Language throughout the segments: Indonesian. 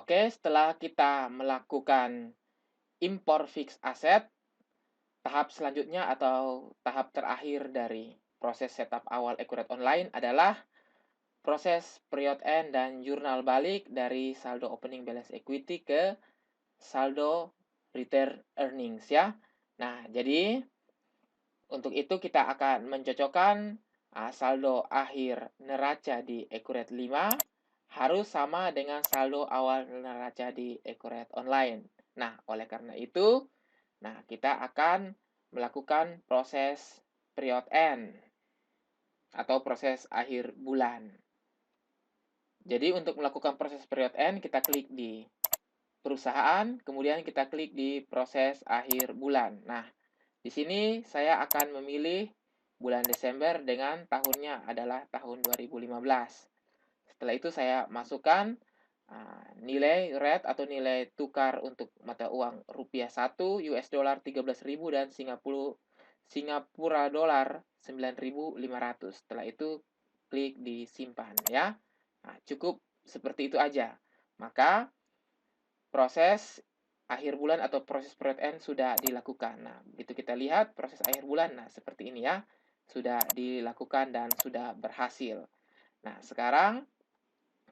Oke, setelah kita melakukan impor fix asset, tahap selanjutnya atau tahap terakhir dari proses setup awal Accurate Online adalah proses period end dan jurnal balik dari saldo opening balance equity ke saldo retained earnings ya. Nah, jadi untuk itu kita akan mencocokkan saldo akhir neraca di Accurate 5 harus sama dengan saldo awal neraca di Accurate Online. Nah, oleh karena itu, kita akan melakukan proses period end atau proses akhir bulan. Jadi untuk melakukan proses period end, kita klik di perusahaan, kemudian kita klik di proses akhir bulan. Nah, di sini saya akan memilih bulan Desember dengan tahunnya adalah tahun 2015. Setelah itu saya masukkan nilai rate atau nilai tukar untuk mata uang rupiah 1, US dollar 13.000 dan Singapura dolar 9.500. Setelah itu klik di simpan ya. Nah, cukup seperti itu aja. Maka proses akhir bulan atau proses period end sudah dilakukan. Nah, begitu kita lihat proses akhir bulan, nah seperti ini ya, sudah dilakukan dan sudah berhasil. Nah, sekarang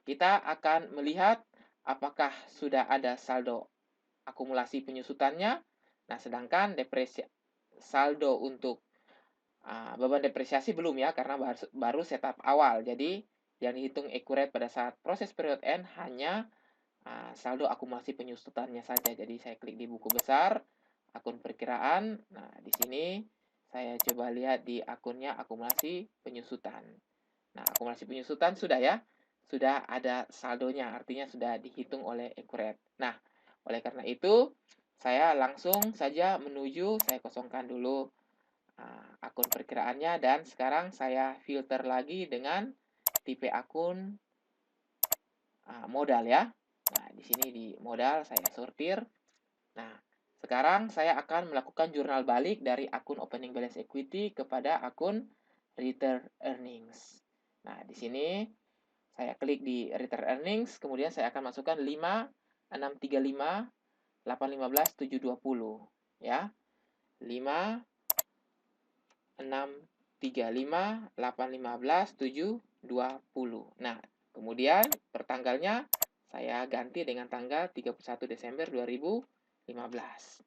kita akan melihat apakah sudah ada saldo akumulasi penyusutannya. Nah, sedangkan saldo untuk beban depresiasi belum ya, karena baru setup awal. Jadi, yang dihitung accurate pada saat proses period end hanya saldo akumulasi penyusutannya saja. Jadi saya klik di buku besar, akun perkiraan. Nah, di sini saya coba lihat di akunnya akumulasi penyusutan. Nah, akumulasi penyusutan sudah ya, sudah ada saldonya, artinya sudah dihitung oleh accurate. Nah, oleh karena itu, saya langsung saja menuju, saya kosongkan dulu akun perkiraannya, dan sekarang saya filter lagi dengan tipe akun modal ya. Nah, di sini di modal saya sortir. Nah, sekarang saya akan melakukan jurnal balik dari akun opening balance equity kepada akun return earnings. Nah, di sini saya klik di return earnings, kemudian saya akan masukkan 5, 635, 815, 720 ya. 5, 635, 815, 720. Nah, kemudian pertanggalnya saya ganti dengan tanggal 31 Desember 2015.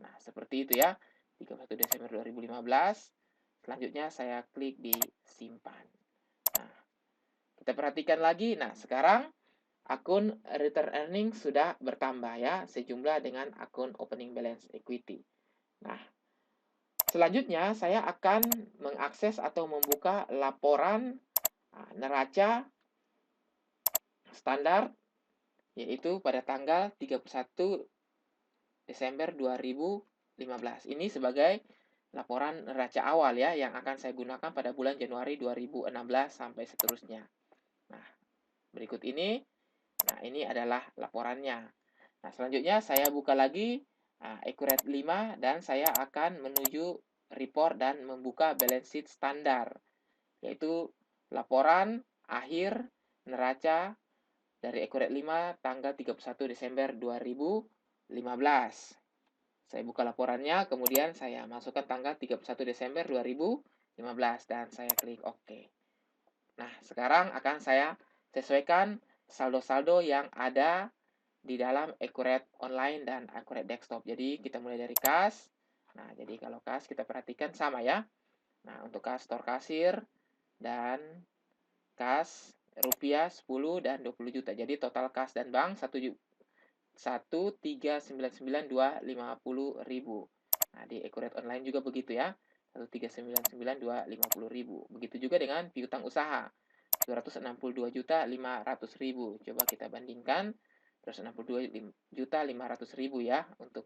Nah, seperti itu ya. 31 Desember 2015. Selanjutnya saya klik di simpan. Nah, kita perhatikan lagi. Nah, sekarang akun return earning sudah bertambah ya, sejumlah dengan akun opening balance equity. Nah, selanjutnya saya akan mengakses atau membuka laporan neraca standar, yaitu pada tanggal 31 Desember 2015. Ini sebagai laporan neraca awal ya, yang akan saya gunakan pada bulan Januari 2016 sampai seterusnya. Nah, berikut ini, nah ini adalah laporannya. Nah, selanjutnya saya buka lagi Accurate 5 dan saya akan menuju report dan membuka balance sheet standar, yaitu laporan akhir neraca dari Accurate 5 tanggal 31 Desember 2015. Saya buka laporannya, kemudian saya masukkan tanggal 31 Desember 2015 dan saya klik OK. Nah, sekarang akan saya sesuaikan saldo-saldo yang ada di dalam Accurate Online dan Accurate Desktop. Jadi kita mulai dari kas. Nah, jadi kalau kas kita perhatikan sama ya. Nah, untuk kas store kasir dan kas rupiah 10 dan 20 juta. Jadi total kas dan bank 1.399.250.000. Nah, di Accurate Online juga begitu ya. 1.399.250.000. Begitu juga dengan piutang usaha. 262.500.000. Coba kita bandingkan. 262.500.000 ya untuk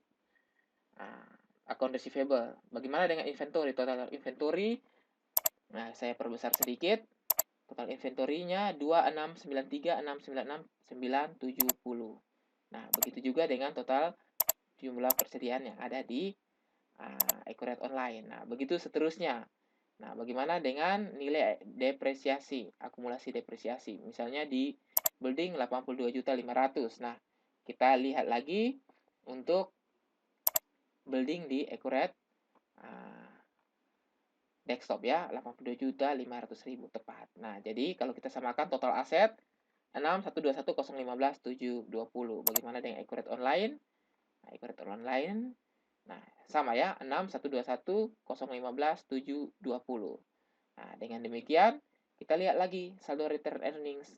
account receivable. Bagaimana dengan inventory? Total inventory, nah saya perbesar sedikit. Total inventory-nya 2693.696.970. Nah, begitu juga dengan total jumlah persediaan yang ada di Accurate Online. Nah, begitu seterusnya. Nah, bagaimana dengan nilai depresiasi, akumulasi depresiasi? Misalnya di building 82.500. Nah, kita lihat lagi untuk building di Accurate desktop ya, 82.500.000 tepat. Nah, jadi kalau kita samakan total aset 6.121.015.720. Bagaimana dengan Accurate Online? Nah, Accurate Online, nah sama ya, 6.121.015.720. Nah, dengan demikian kita lihat lagi saldo return earnings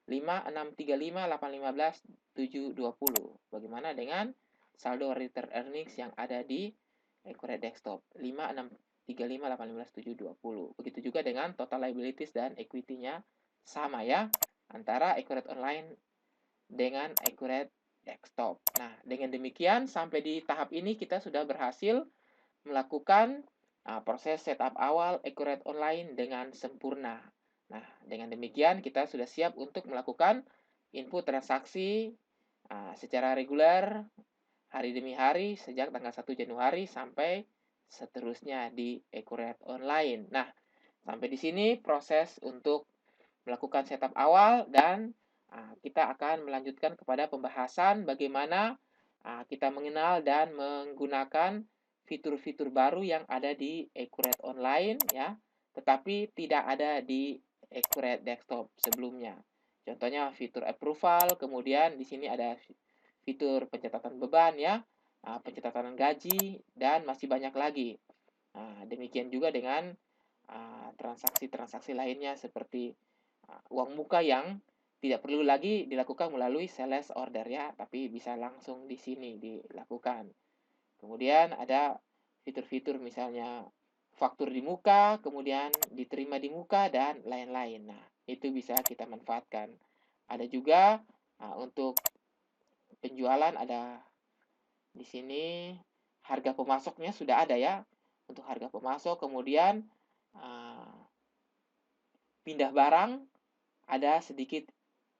5.635.815.720. Bagaimana dengan saldo return earnings yang ada di Accurate Desktop 5.635.815.720. Begitu juga dengan total liabilities dan equity-nya sama ya, antara Accurate Online dengan Accurate Desktop. Nah, dengan demikian sampai di tahap ini kita sudah berhasil melakukan proses setup awal Accurate Online dengan sempurna. Nah, dengan demikian kita sudah siap untuk melakukan input transaksi secara reguler hari demi hari sejak tanggal 1 Januari sampai seterusnya di Accurate Online. Nah, sampai di sini proses untuk melakukan setup awal dan kita akan melanjutkan kepada pembahasan bagaimana kita mengenal dan menggunakan fitur-fitur baru yang ada di Accurate Online ya, tetapi tidak ada di Accurate Desktop sebelumnya. Contohnya fitur approval, kemudian di sini ada fitur pencatatan beban ya, pencatatan gaji, dan masih banyak lagi. Demikian juga dengan transaksi-transaksi lainnya seperti uang muka yang tidak perlu lagi dilakukan melalui sales order ya, tapi bisa langsung di sini dilakukan. Kemudian ada fitur-fitur misalnya faktur di muka, kemudian diterima di muka, dan lain-lain. Nah, itu bisa kita manfaatkan. Ada juga untuk penjualan, ada di sini harga pemasoknya sudah ada ya. Untuk harga pemasok, kemudian pindah barang, ada sedikit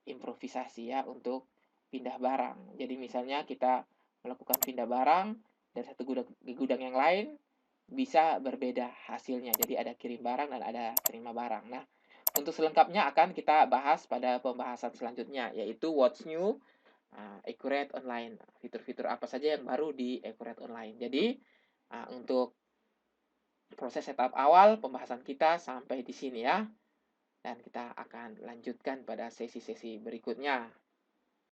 improvisasi ya untuk pindah barang. Jadi misalnya kita melakukan pindah barang dari satu gudang ke gudang yang lain, bisa berbeda hasilnya. Jadi ada kirim barang dan ada terima barang. Nah, untuk selengkapnya akan kita bahas pada pembahasan selanjutnya, yaitu What's New Accurate Online. Fitur-fitur apa saja yang baru di Accurate Online. Jadi, untuk proses setup awal pembahasan kita sampai di sini ya. Dan kita akan lanjutkan pada sesi-sesi berikutnya.